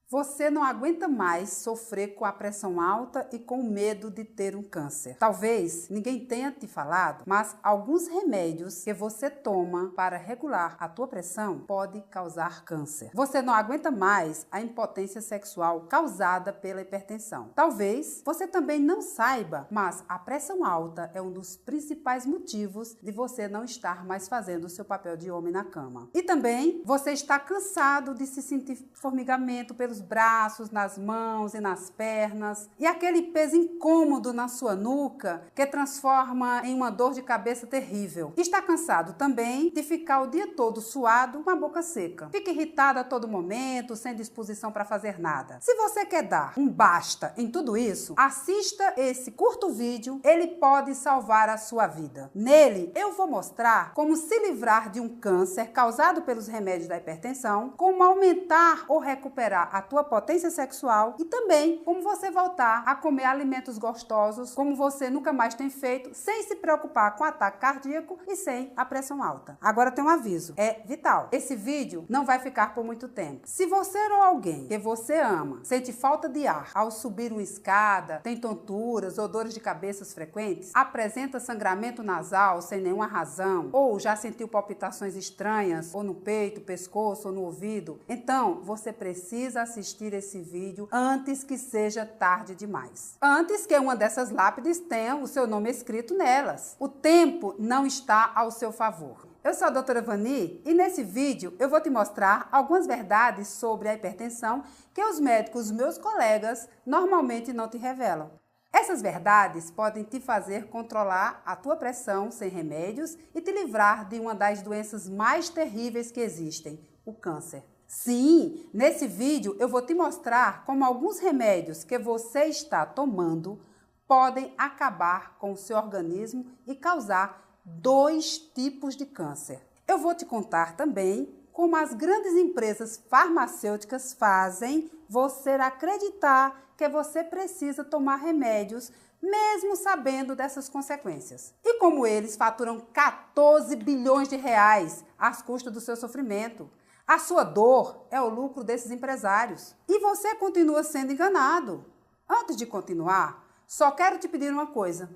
Você não aguenta mais sofrer com a pressão alta e com o medo de ter um câncer. Talvez ninguém tenha te falado, mas alguns remédios que você toma para regular a tua pressão pode causar câncer. Você não aguenta mais a impotência sexual causada pela hipertensão. Talvez você também não saiba, mas a pressão alta é um dos principais motivos de você não estar mais fazendo o seu papel de homem na cama. E também você está cansado de se sentir formigamento pelos braços, nas mãos e nas pernas, e aquele peso incômodo na sua nuca que transforma em uma dor de cabeça terrível. Está cansado também de ficar o dia todo suado com a boca seca. Fica irritado a todo momento, sem disposição para fazer nada. Se você quer dar um basta em tudo isso, assista esse curto vídeo, ele pode salvar a sua vida. Nele, eu vou mostrar como se livrar de um câncer causado pelos remédios da hipertensão, como aumentar ou recuperar a tua potência sexual e também como você voltar a comer alimentos gostosos como você nunca mais tem feito, sem se preocupar com ataque cardíaco e sem a pressão alta. Agora tem um aviso, é vital. Esse vídeo não vai ficar por muito tempo. Se você ou alguém que você ama sente falta de ar ao subir uma escada, tem tonturas ou dores de cabeça frequentes, apresenta sangramento nasal sem nenhuma razão, ou já sentiu palpitações estranhas ou no peito, pescoço ou no ouvido, então você precisa assistir esse vídeo antes que seja tarde demais. Antes que uma dessas lápides tenha o seu nome escrito nelas. O tempo não está ao seu favor. Eu sou a doutora Vani e nesse vídeo eu vou te mostrar algumas verdades sobre a hipertensão que os médicos, meus colegas, normalmente não te revelam. Essas verdades podem te fazer controlar a tua pressão sem remédios e te livrar de uma das doenças mais terríveis que existem, o câncer. Sim, nesse vídeo eu vou te mostrar como alguns remédios que você está tomando podem acabar com o seu organismo e causar 2 tipos de câncer. Eu vou te contar também como as grandes empresas farmacêuticas fazem você acreditar que você precisa tomar remédios mesmo sabendo dessas consequências. E como eles faturam 14 bilhões de reais às custas do seu sofrimento. A sua dor é o lucro desses empresários. E você continua sendo enganado. Antes de continuar, só quero te pedir uma coisa.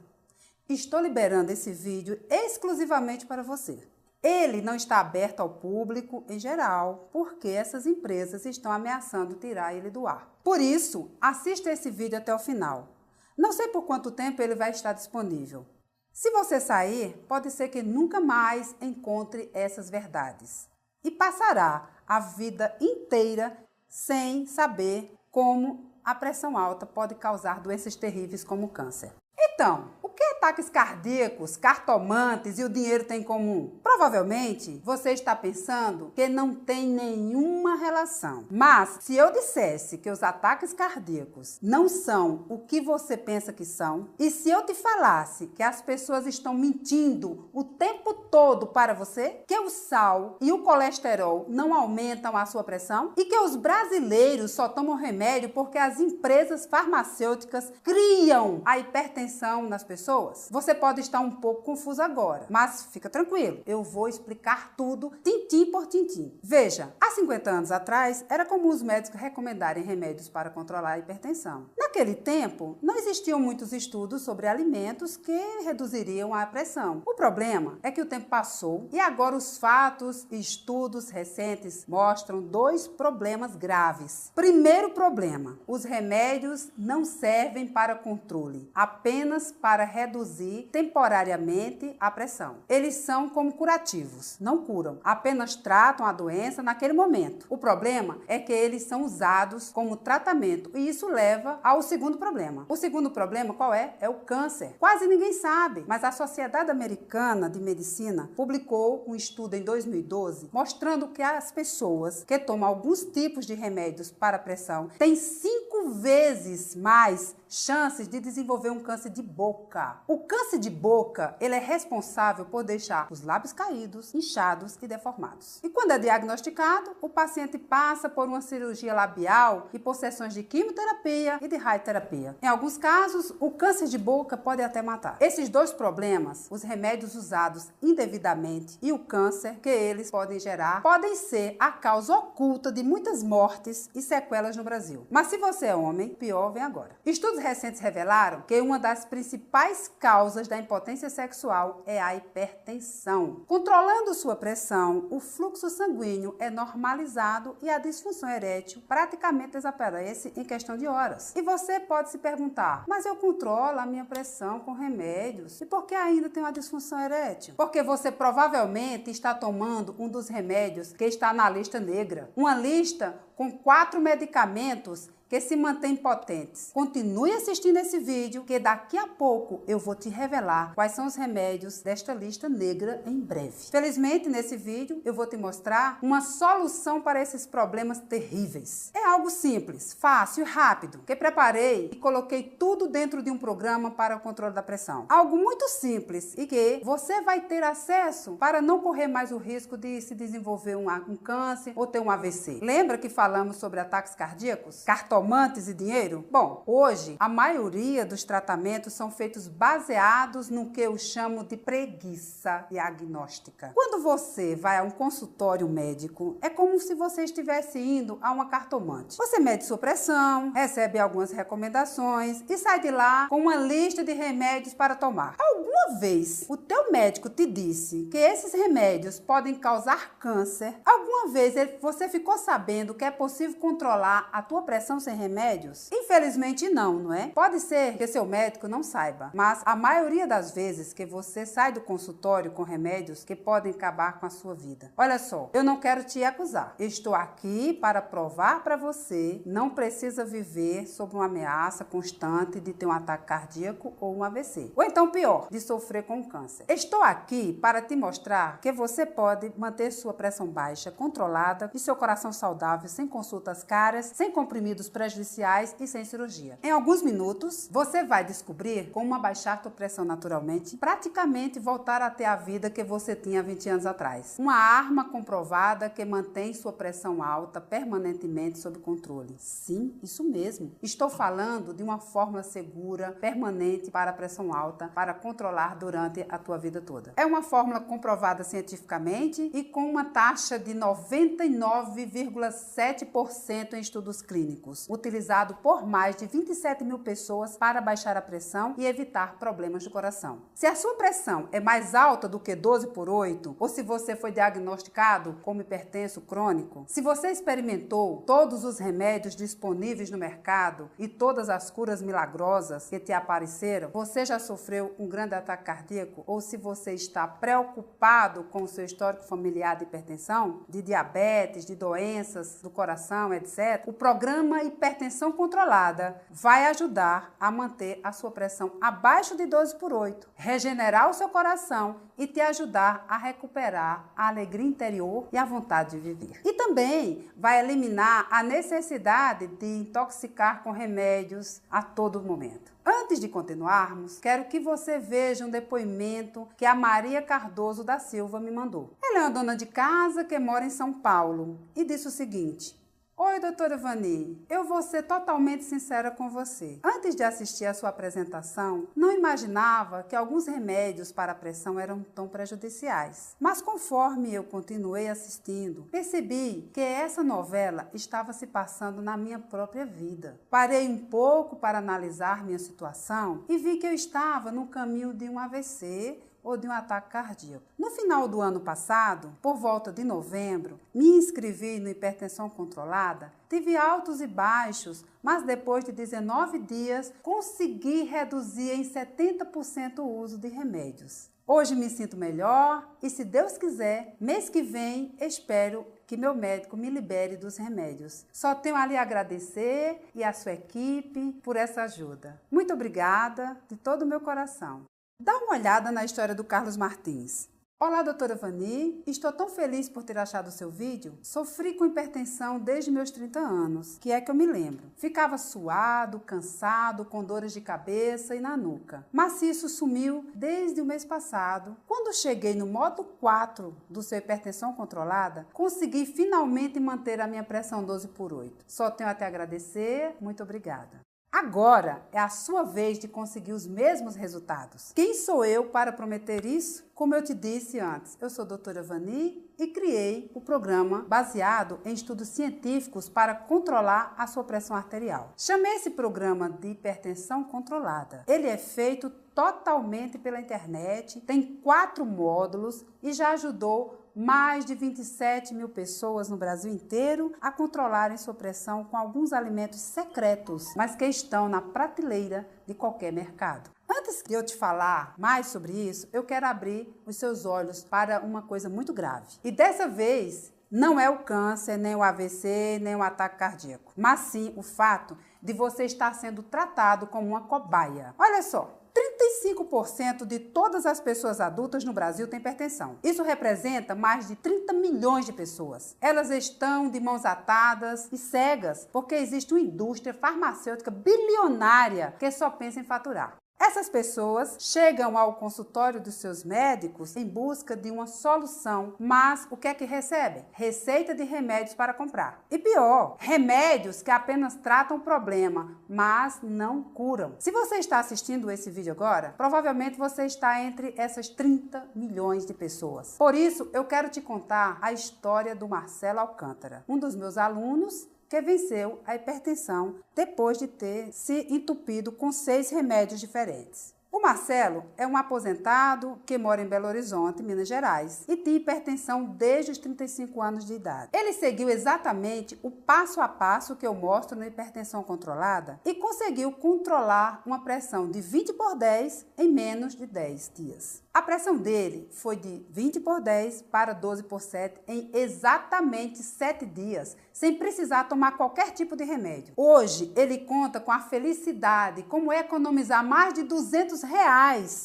Estou liberando esse vídeo exclusivamente para você. Ele não está aberto ao público em geral, porque essas empresas estão ameaçando tirar ele do ar. Por isso, assista esse vídeo até o final. Não sei por quanto tempo ele vai estar disponível. Se você sair, pode ser que nunca mais encontre essas verdades. E passará a vida inteira sem saber como a pressão alta pode causar doenças terríveis como o câncer. Então, o que ataques cardíacos, cartomantes e o dinheiro têm em comum? Provavelmente você está pensando que não tem nenhuma relação. Mas se eu dissesse que os ataques cardíacos não são o que você pensa que são, e se eu te falasse que as pessoas estão mentindo o tempo todo para você, que o sal e o colesterol não aumentam a sua pressão e que os brasileiros só tomam remédio porque as empresas farmacêuticas criam a hipertensão nas pessoas, você pode estar um pouco confuso agora, mas fica tranquilo, eu vou explicar tudo, tintim por tintim. Veja, há 50 anos atrás, era comum os médicos recomendarem remédios para controlar a hipertensão. Naquele tempo, não existiam muitos estudos sobre alimentos que reduziriam a pressão. O problema é que o tempo passou e agora os fatos e estudos recentes mostram 2 problemas graves. Primeiro problema, os remédios não servem para controle, apenas para reduzir temporariamente a pressão. Eles são como curativos, não curam, apenas tratam a doença naquele momento. O problema é que eles são usados como tratamento e isso leva ao segundo problema. O segundo problema qual é? É o câncer. Quase ninguém sabe, mas a Sociedade Americana de Medicina publicou um estudo em 2012 mostrando que as pessoas que tomam alguns tipos de remédios para a pressão têm 5 vezes mais chances de desenvolver um câncer de boca. diagnosticar. O câncer de boca, ele é responsável por deixar os lábios caídos, inchados e deformados. E quando é diagnosticado, o paciente passa por uma cirurgia labial e por sessões de quimioterapia e de radioterapia. Em alguns casos, o câncer de boca pode até matar. Esses dois problemas, os remédios usados indevidamente e o câncer que eles podem gerar, podem ser a causa oculta de muitas mortes e sequelas no Brasil. Mas se você é homem, pior vem agora. Estudos recentes revelaram que uma das principais causas da impotência sexual é a hipertensão. Controlando sua pressão, o fluxo sanguíneo é normalizado e a disfunção erétil praticamente desaparece em questão de horas. E você pode se perguntar, mas eu controlo a minha pressão com remédios, e por que ainda tem uma disfunção erétil? Porque você provavelmente está tomando um dos remédios que está na lista negra. Uma lista com 4 medicamentos que se mantêm potentes. Continue assistindo esse vídeo, que daqui a pouco eu vou te revelar quais são os remédios desta lista negra em breve. Felizmente, nesse vídeo, eu vou te mostrar uma solução para esses problemas terríveis. É algo simples, fácil e rápido, que preparei e coloquei tudo dentro de um programa para o controle da pressão. Algo muito simples e que você vai ter acesso para não correr mais o risco de se desenvolver um câncer ou ter um AVC. Lembra que falamos sobre ataques cardíacos? Cartomantes e dinheiro? Bom, hoje a maioria dos tratamentos são feitos baseados no que eu chamo de preguiça diagnóstica. Quando você vai a um consultório médico, é como se você estivesse indo a uma cartomante. Você mede sua pressão, recebe algumas recomendações e sai de lá com uma lista de remédios para tomar. Alguma vez o teu médico te disse que esses remédios podem causar câncer? Alguma vez você ficou sabendo que é possível controlar a tua pressão sem remédios? Infelizmente não é? Pode ser que seu médico não saiba, mas a maioria das vezes que você sai do consultório com remédios que podem acabar com a sua vida. Olha só, eu não quero te acusar. Eu estou aqui para provar para você não precisa viver sob uma ameaça constante de ter um ataque cardíaco ou um AVC. Ou então pior, de sofrer com câncer. Estou aqui para te mostrar que você pode manter sua pressão baixa, controlada e seu coração saudável, sem consultas caras, sem comprimidos prejudiciais e sem cirurgia. Em alguns minutos, você vai descobrir como abaixar sua pressão naturalmente, praticamente voltar a ter a vida que você tinha 20 anos atrás. Uma arma comprovada que mantém sua pressão alta permanentemente sob controle. Sim, isso mesmo. Estou falando de uma fórmula segura, permanente para a pressão alta, para controlar durante a tua vida toda. É uma fórmula comprovada cientificamente e com uma taxa de 99,7% em estudos clínicos, utilizado por mais de 27 mil pessoas para baixar a pressão e evitar problemas do coração. Se a sua pressão é mais alta do que 12/8, ou se você foi diagnosticado como hipertenso crônico, se você experimentou todos os remédios disponíveis no mercado e todas as curas milagrosas que te apareceram, você já sofreu um grande ataque cardíaco, ou se você está preocupado com o seu histórico familiar de hipertensão, de diabetes, de doenças do coração, etc., o programa Hipertensão Controlada vai ajudar a manter a sua pressão abaixo de 12/8, regenerar o seu coração e te ajudar a recuperar a alegria interior e a vontade de viver. E também vai eliminar a necessidade de intoxicar com remédios a todo momento. Antes de continuarmos, quero que você veja um depoimento que a Maria Cardoso da Silva me mandou. Ela é uma dona de casa que mora em São Paulo e disse o seguinte: Oi, doutora Vani, eu vou ser totalmente sincera com você. Antes de assistir a sua apresentação, não imaginava que alguns remédios para a pressão eram tão prejudiciais. Mas conforme eu continuei assistindo, percebi que essa novela estava se passando na minha própria vida. Parei um pouco para analisar minha situação e vi que eu estava no caminho de um AVC ou de um ataque cardíaco. No final do ano passado, por volta de novembro, me inscrevi no Hipertensão Controlada, tive altos e baixos, mas depois de 19 dias consegui reduzir em 70% o uso de remédios. Hoje me sinto melhor e, se Deus quiser, mês que vem espero que meu médico me libere dos remédios. Só tenho a lhe agradecer e a sua equipe por essa ajuda. Muito obrigada de todo o meu coração. Dá uma olhada na história do Carlos Martins. Olá, doutora Vani. Estou tão feliz por ter achado o seu vídeo. Sofri com hipertensão desde meus 30 anos, que é que eu me lembro. Ficava suado, cansado, com dores de cabeça e na nuca. Mas isso sumiu desde o mês passado. Quando cheguei no modo 4 do seu hipertensão controlada, consegui finalmente manter a minha pressão 12/8. Só tenho a te agradecer. Muito obrigada. Agora é a sua vez de conseguir os mesmos resultados. Quem sou eu para prometer isso? Como eu te disse antes, eu sou a doutora Vani e criei o programa baseado em estudos científicos para controlar a sua pressão arterial. Chamei esse programa de hipertensão controlada. Ele é feito totalmente pela internet, tem 4 módulos e já ajudou mais de 27 mil pessoas no Brasil inteiro a controlarem sua pressão com alguns alimentos secretos, mas que estão na prateleira de qualquer mercado. Antes de eu te falar mais sobre isso, eu quero abrir os seus olhos para uma coisa muito grave. E dessa vez, não é o câncer, nem o AVC, nem o ataque cardíaco, mas sim o fato de você estar sendo tratado como uma cobaia. Olha só. 35% de todas as pessoas adultas no Brasil têm hipertensão. Isso representa mais de 30 milhões de pessoas. Elas estão de mãos atadas e cegas porque existe uma indústria farmacêutica bilionária que só pensa em faturar. Essas pessoas chegam ao consultório dos seus médicos em busca de uma solução, mas o que é que recebem? Receita de remédios para comprar. E pior, remédios que apenas tratam o problema, mas não curam. Se você está assistindo esse vídeo agora, provavelmente você está entre essas 30 milhões de pessoas. Por isso, eu quero te contar a história do Marcelo Alcântara, um dos meus alunos que venceu a hipertensão depois de ter se entupido com 6 remédios diferentes. O Marcelo é um aposentado que mora em Belo Horizonte, Minas Gerais, e tem hipertensão desde os 35 anos de idade. Ele seguiu exatamente o passo a passo que eu mostro na hipertensão controlada e conseguiu controlar uma pressão de 20/10 em menos de 10 dias. A pressão dele foi de 20/10 para 12/7 em exatamente 7 dias, sem precisar tomar qualquer tipo de remédio. Hoje, ele conta com a felicidade, como economizar mais de R$200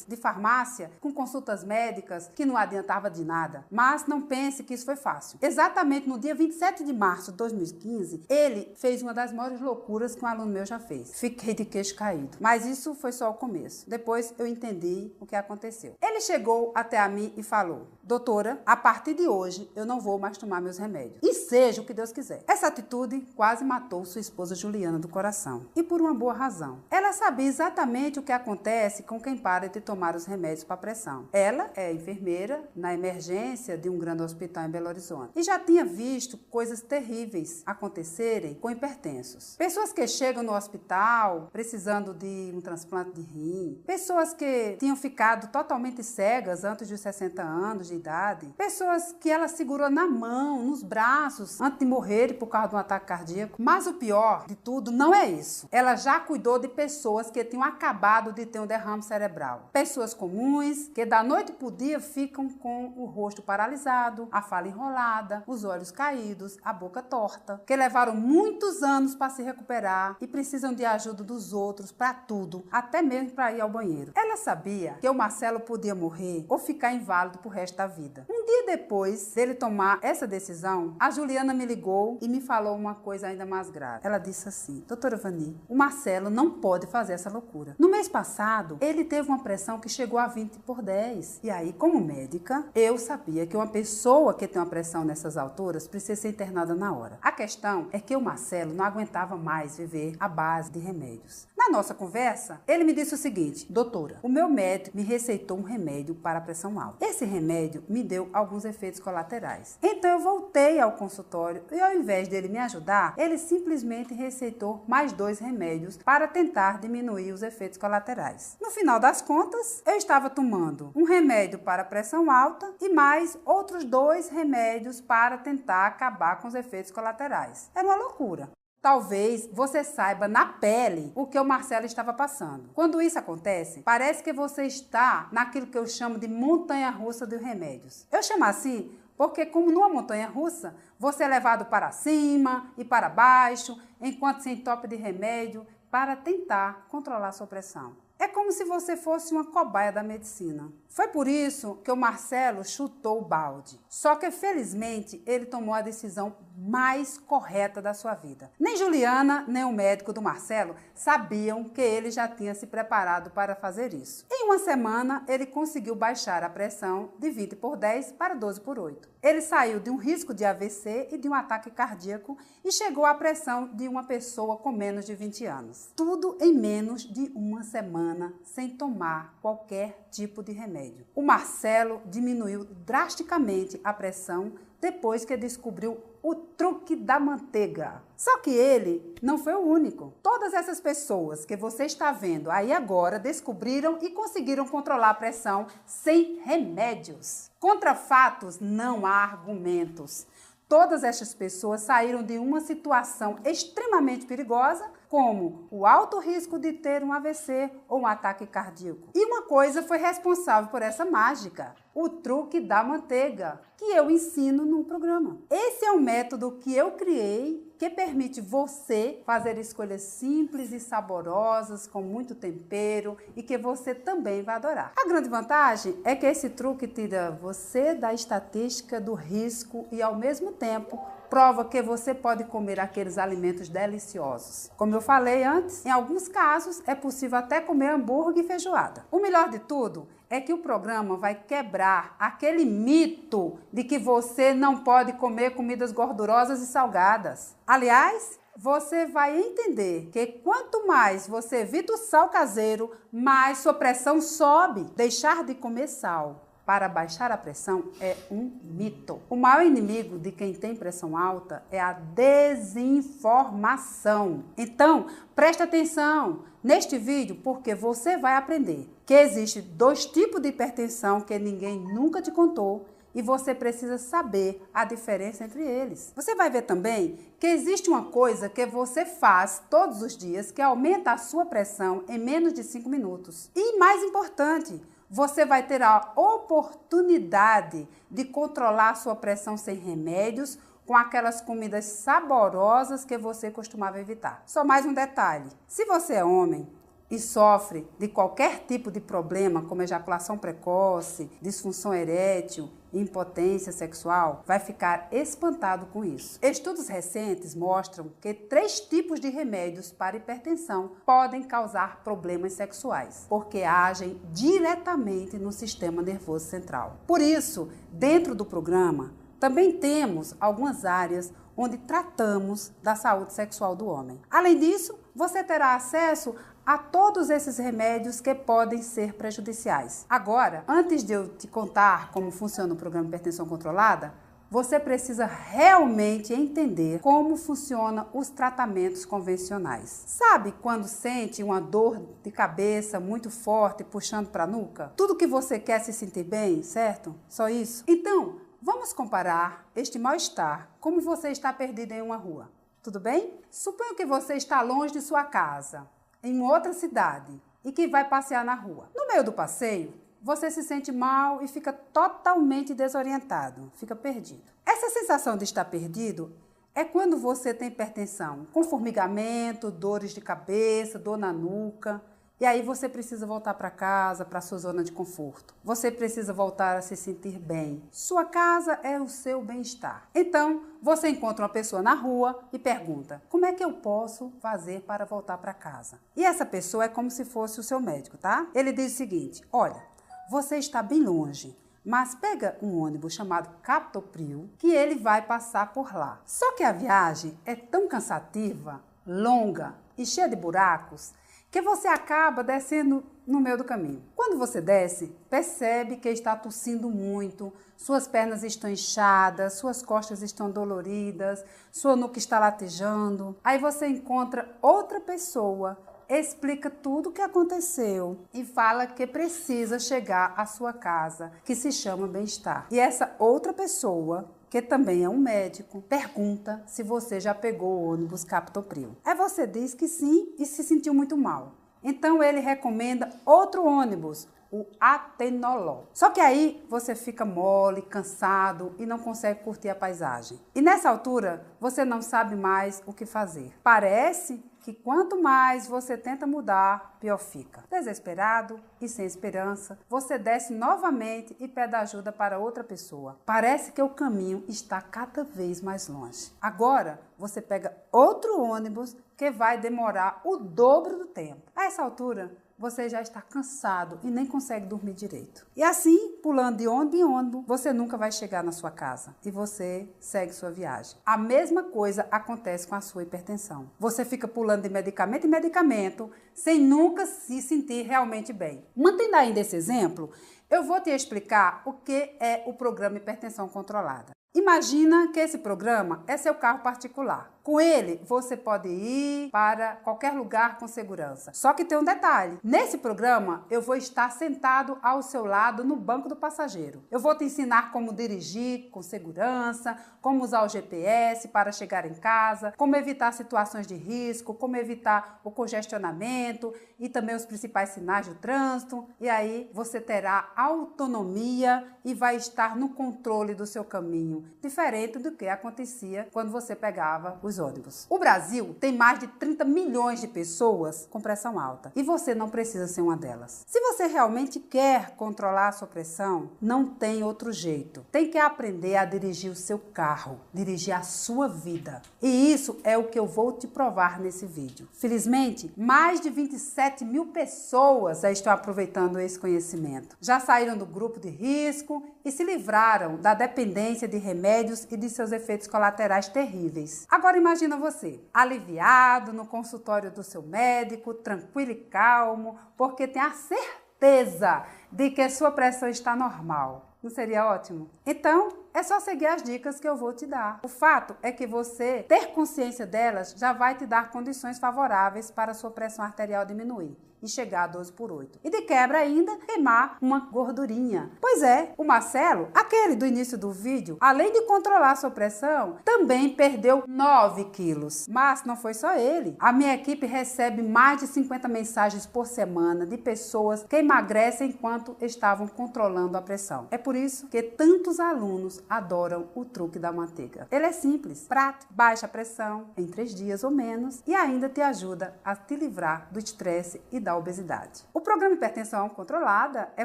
de farmácia com consultas médicas que não adiantava de nada. Mas não pense que isso foi fácil. Exatamente no dia 27 de março de 2015, ele fez uma das maiores loucuras que um aluno meu já fez. Fiquei de queixo caído. Mas isso foi só o começo. Depois eu entendi o que aconteceu. Ele chegou até a mim e falou: doutora, a partir de hoje eu não vou mais tomar meus remédios. E seja o que Deus quiser. Essa atitude quase matou sua esposa Juliana do coração. E por uma boa razão. Ela sabia exatamente o que acontece com quem para de tomar os remédios para pressão. Ela é enfermeira na emergência de um grande hospital em Belo Horizonte. E já tinha visto coisas terríveis acontecerem com hipertensos. Pessoas que chegam no hospital precisando de um transplante de rim. Pessoas que tinham ficado totalmente cegas antes dos 60 anos de idade. Pessoas que ela segurou na mão, nos braços, antes de morrer por causa de um ataque cardíaco. Mas o pior de tudo não é isso. Ela já cuidou de pessoas que tinham acabado de ter um derrame cerebral. Pessoas comuns que da noite pro dia ficam com o rosto paralisado, a fala enrolada, os olhos caídos, a boca torta. Que levaram muitos anos para se recuperar e precisam de ajuda dos outros para tudo, até mesmo para ir ao banheiro. Ela sabia que o Marcelo podia morrer ou ficar inválido pro resto da vida. Um dia depois dele tomar essa decisão, a Juliana me ligou e me falou uma coisa ainda mais grave. Ela disse assim: doutora Vani, o Marcelo não pode fazer essa loucura. No mês passado, ele teve uma pressão que chegou a 20/10. E aí, como médica, eu sabia que uma pessoa que tem uma pressão nessas alturas precisa ser internada na hora. A questão é que o Marcelo não aguentava mais viver à base de remédios. Na nossa conversa, ele me disse o seguinte: doutora, o meu médico me receitou um remédio para a pressão alta. Esse remédio me deu alguns efeitos colaterais. Então eu voltei ao consultório e, ao invés dele me ajudar, ele simplesmente receitou mais 2 remédios para tentar diminuir os efeitos colaterais. No final das contas, eu estava tomando um remédio para a pressão alta e mais outros 2 remédios para tentar acabar com os efeitos colaterais. Era uma loucura. Talvez você saiba na pele o que o Marcelo estava passando. Quando isso acontece, parece que você está naquilo que eu chamo de montanha-russa de remédios. Eu chamo assim porque, como numa montanha-russa, você é levado para cima e para baixo, enquanto se entope de remédio para tentar controlar sua pressão. É como se você fosse uma cobaia da medicina. Foi por isso que o Marcelo chutou o balde. Só que, felizmente, ele tomou a decisão mais correta da sua vida. Nem Juliana, nem o médico do Marcelo sabiam que ele já tinha se preparado para fazer isso. Em uma semana, ele conseguiu baixar a pressão de 20/10 para 12/8. Ele saiu de um risco de AVC e de um ataque cardíaco e chegou à pressão de uma pessoa com menos de 20 anos. Tudo em menos de uma semana, sem tomar qualquer tipo de remédio. O Marcelo diminuiu drasticamente a pressão depois que descobriu o truque da manteiga. Só que ele não foi o único. Todas essas pessoas que você está vendo aí agora descobriram e conseguiram controlar a pressão sem remédios. Contra fatos não há argumentos. Todas estas pessoas saíram de uma situação extremamente perigosa, como o alto risco de ter um AVC ou um ataque cardíaco. E uma coisa foi responsável por essa mágica: o truque da manteiga, que eu ensino no programa. Esse é um método que eu criei, que permite você fazer escolhas simples e saborosas, com muito tempero, e que você também vai adorar. A grande vantagem é que esse truque tira você da estatística do risco e, ao mesmo tempo, prova que você pode comer aqueles alimentos deliciosos. Como eu falei antes, em alguns casos é possível até comer hambúrguer e feijoada. O melhor de tudo é que o programa vai quebrar aquele mito de que você não pode comer comidas gordurosas e salgadas. Aliás, você vai entender que quanto mais você evita o sal caseiro, mais sua pressão sobe. Deixar de comer sal para baixar a pressão é um mito. O maior inimigo de quem tem pressão alta é a desinformação. Então, preste atenção neste vídeo, porque você vai aprender que existe 2 tipos de hipertensão que ninguém nunca te contou e você precisa saber a diferença entre eles. Você vai ver também que existe uma coisa que você faz todos os dias que aumenta a sua pressão em menos de 5 minutos. E mais importante, você vai ter a oportunidade de controlar a sua pressão sem remédios, com aquelas comidas saborosas que você costumava evitar. Só mais um detalhe: se você é homem e sofre de qualquer tipo de problema, como ejaculação precoce, disfunção erétil, impotência sexual, vai ficar espantado com isso. Estudos recentes mostram que 3 tipos de remédios para hipertensão podem causar problemas sexuais, porque agem diretamente no sistema nervoso central. Por isso, dentro do programa, também temos algumas áreas onde tratamos da saúde sexual do homem. Além disso, você terá acesso a todos esses remédios que podem ser prejudiciais. Agora, antes de eu te contar como funciona o programa Hipertensão Controlada, você precisa realmente entender como funcionam os tratamentos convencionais. Sabe quando sente uma dor de cabeça muito forte puxando para a nuca? Tudo que você quer se sentir bem, certo? Só isso? Então, vamos comparar este mal-estar como você está perdido em uma rua. Tudo bem? Suponha que você está longe de sua casa, em outra cidade, e que vai passear na rua. No meio do passeio, você se sente mal e fica totalmente desorientado, fica perdido. Essa sensação de estar perdido é quando você tem hipertensão, com formigamento, dores de cabeça, dor na nuca. E aí você precisa voltar para casa, para sua zona de conforto. Você precisa voltar a se sentir bem. Sua casa é o seu bem-estar. Então, você encontra uma pessoa na rua e pergunta: como é que eu posso fazer para voltar para casa? E essa pessoa é como se fosse o seu médico, tá? Ele diz o seguinte: olha, você está bem longe, mas pega um ônibus chamado Captopril, que ele vai passar por lá. Só que a viagem é tão cansativa, longa e cheia de buracos, que você acaba descendo no meio do caminho. Quando você desce, percebe que está tossindo muito, suas pernas estão inchadas, suas costas estão doloridas, sua nuca está latejando. Aí você encontra outra pessoa, explica tudo o que aconteceu e fala que precisa chegar à sua casa, que se chama Bem-Estar. E essa outra pessoa, que também é um médico, pergunta se você já pegou o ônibus Captopril. Aí você diz que sim e se sentiu muito mal. Então ele recomenda outro ônibus, o atenolol. Só que aí você fica mole, cansado e não consegue curtir a paisagem. E nessa altura, você não sabe mais o que fazer. Parece que quanto mais você tenta mudar, pior fica. Desesperado e sem esperança, você desce novamente e pede ajuda para outra pessoa. Parece que o caminho está cada vez mais longe. Agora, você pega outro ônibus que vai demorar o dobro do tempo. A essa altura, você já está cansado e nem consegue dormir direito. E assim, pulando de ônibus em ônibus, você nunca vai chegar na sua casa e você segue sua viagem. A mesma coisa acontece com a sua hipertensão. Você fica pulando de medicamento em medicamento sem nunca se sentir realmente bem. Mantendo ainda esse exemplo, eu vou te explicar o que é o programa Hipertensão Controlada. Imagina que esse programa é seu carro particular. Com ele, você pode ir para qualquer lugar com segurança. Só que tem um detalhe. Nesse programa, eu vou estar sentado ao seu lado no banco do passageiro. Eu vou te ensinar como dirigir com segurança, como usar o GPS para chegar em casa, como evitar situações de risco, como evitar o congestionamento e também os principais sinais do trânsito. E aí, você terá autonomia e vai estar no controle do seu caminho, diferente do que acontecia quando você pegava os ônibus. O Brasil tem mais de 30 milhões de pessoas com pressão alta e você não precisa ser uma delas. Se você realmente quer controlar a sua pressão, não tem outro jeito. Tem que aprender a dirigir o seu carro, dirigir a sua vida. E isso é o que eu vou te provar nesse vídeo. Felizmente, mais de 27 mil pessoas já estão aproveitando esse conhecimento. Já saíram do grupo de risco e se livraram da dependência de remédios e de seus efeitos colaterais terríveis. Agora imagina você, aliviado no consultório do seu médico, tranquilo e calmo, porque tem a certeza de que a sua pressão está normal. Não seria ótimo? Então, é só seguir as dicas que eu vou te dar. O fato é que você ter consciência delas já vai te dar condições favoráveis para a sua pressão arterial diminuir e chegar a 12/8. E de quebra ainda, queimar uma gordurinha. Pois é, o Marcelo, aquele do início do vídeo, além de controlar a sua pressão, também perdeu 9 quilos. Mas não foi só ele. A minha equipe recebe mais de 50 mensagens por semana de pessoas que emagrecem enquanto estavam controlando a pressão. É por isso que tantos alunos adoram o truque da manteiga. Ele é simples, prático, baixa a pressão em 3 dias ou menos e ainda te ajuda a te livrar do estresse e da obesidade. O programa Hipertensão Controlada é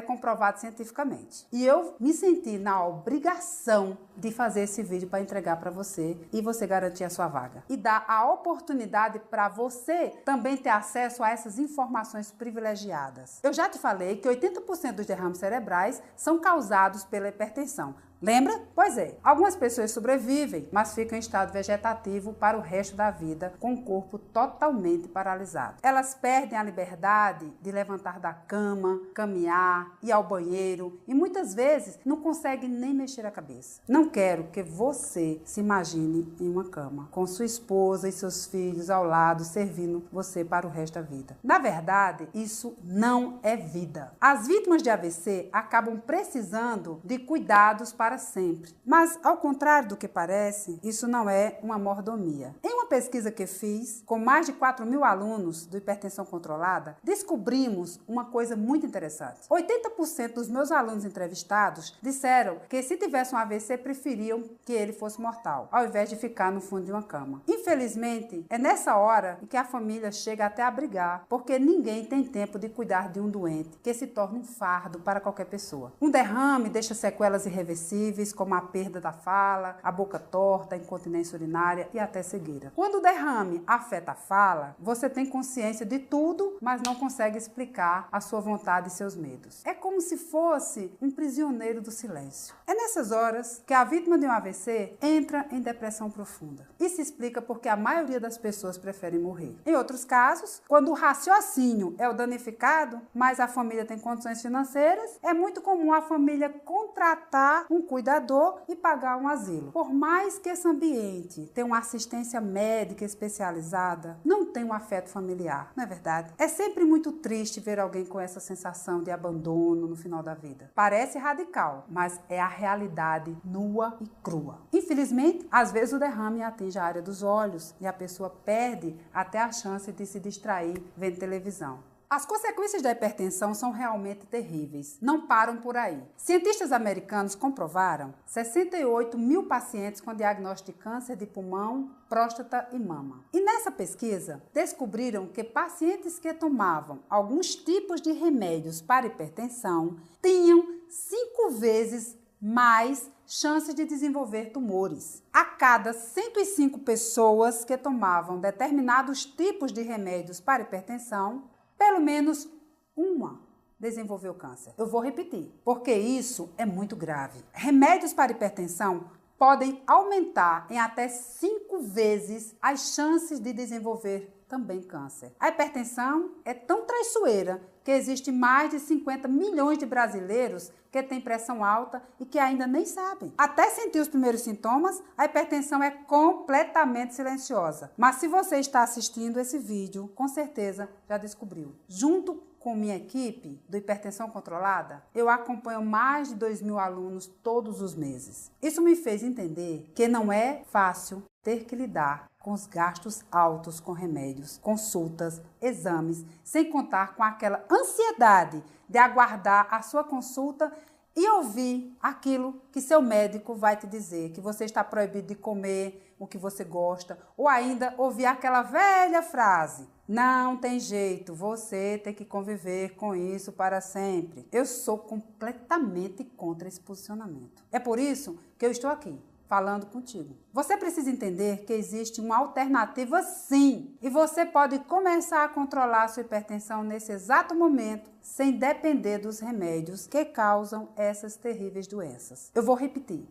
comprovado cientificamente. E eu me senti na obrigação de fazer esse vídeo para entregar para você e você garantir a sua vaga. E dar a oportunidade para você também ter acesso a essas informações privilegiadas. Eu já te falei que 80% dos derrames cerebrais são causados pela hipertensão. Lembra? Pois é, algumas pessoas sobrevivem, mas ficam em estado vegetativo para o resto da vida, com o corpo totalmente paralisado. Elas perdem a liberdade de levantar da cama, caminhar, ir ao banheiro e muitas vezes não conseguem nem mexer a cabeça. Não quero que você se imagine em uma cama, com sua esposa e seus filhos ao lado, servindo você para o resto da vida. Na verdade, isso não é vida. As vítimas de AVC acabam precisando de cuidados para sempre. Mas, ao contrário do que parece, isso não é uma mordomia. Em uma pesquisa que fiz com mais de 4 mil alunos do Hipertensão Controlada, descobrimos uma coisa muito interessante. 80% dos meus alunos entrevistados disseram que se tivesse um AVC, preferiam que ele fosse mortal, ao invés de ficar no fundo de uma cama. Infelizmente, é nessa hora que a família chega até a brigar, porque ninguém tem tempo de cuidar de um doente, que se torna um fardo para qualquer pessoa. Um derrame deixa sequelas irreversíveis, como a perda da fala, a boca torta, a incontinência urinária e até cegueira. Quando o derrame afeta a fala, você tem consciência de tudo, mas não consegue explicar a sua vontade e seus medos. É como se fosse um prisioneiro do silêncio. É nessas horas que a vítima de um AVC entra em depressão profunda. Isso explica porque a maioria das pessoas preferem morrer. Em outros casos, quando o raciocínio é o danificado, mas a família tem condições financeiras, é muito comum a família contratar um cuidador e pagar um asilo. Por mais que esse ambiente tenha uma assistência médica especializada, não tem um afeto familiar, não é verdade? É sempre muito triste ver alguém com essa sensação de abandono no final da vida. Parece radical, mas é a realidade nua e crua. Infelizmente, às vezes o derrame atinge a área dos olhos e a pessoa perde até a chance de se distrair vendo televisão. As consequências da hipertensão são realmente terríveis. Não param por aí. Cientistas americanos comprovaram 68 mil pacientes com diagnóstico de câncer de pulmão, próstata e mama. E nessa pesquisa, descobriram que pacientes que tomavam alguns tipos de remédios para hipertensão tinham 5 vezes mais chances de desenvolver tumores. A cada 105 pessoas que tomavam determinados tipos de remédios para hipertensão, pelo menos uma desenvolveu câncer. Eu vou repetir, porque isso é muito grave. Remédios para hipertensão podem aumentar em até 5 vezes as chances de desenvolver também câncer. A hipertensão é tão traiçoeira que existe mais de 50 milhões de brasileiros que têm pressão alta e que ainda nem sabem. Até sentir os primeiros sintomas, a hipertensão é completamente silenciosa. Mas se você está assistindo esse vídeo, com certeza já descobriu. Junto com minha equipe do Hipertensão Controlada, eu acompanho mais de 2.000 alunos todos os meses. Isso me fez entender que não é fácil ter que lidar com os gastos altos com remédios, consultas, exames, sem contar com aquela ansiedade de aguardar a sua consulta e ouvir aquilo que seu médico vai te dizer, que você está proibido de comer o que você gosta, ou ainda ouvir aquela velha frase: não tem jeito, você tem que conviver com isso para sempre. Eu sou completamente contra esse posicionamento. É por isso que eu estou aqui, falando contigo. Você precisa entender que existe uma alternativa sim, e você pode começar a controlar a sua hipertensão nesse exato momento, sem depender dos remédios que causam essas terríveis doenças. Eu vou repetir.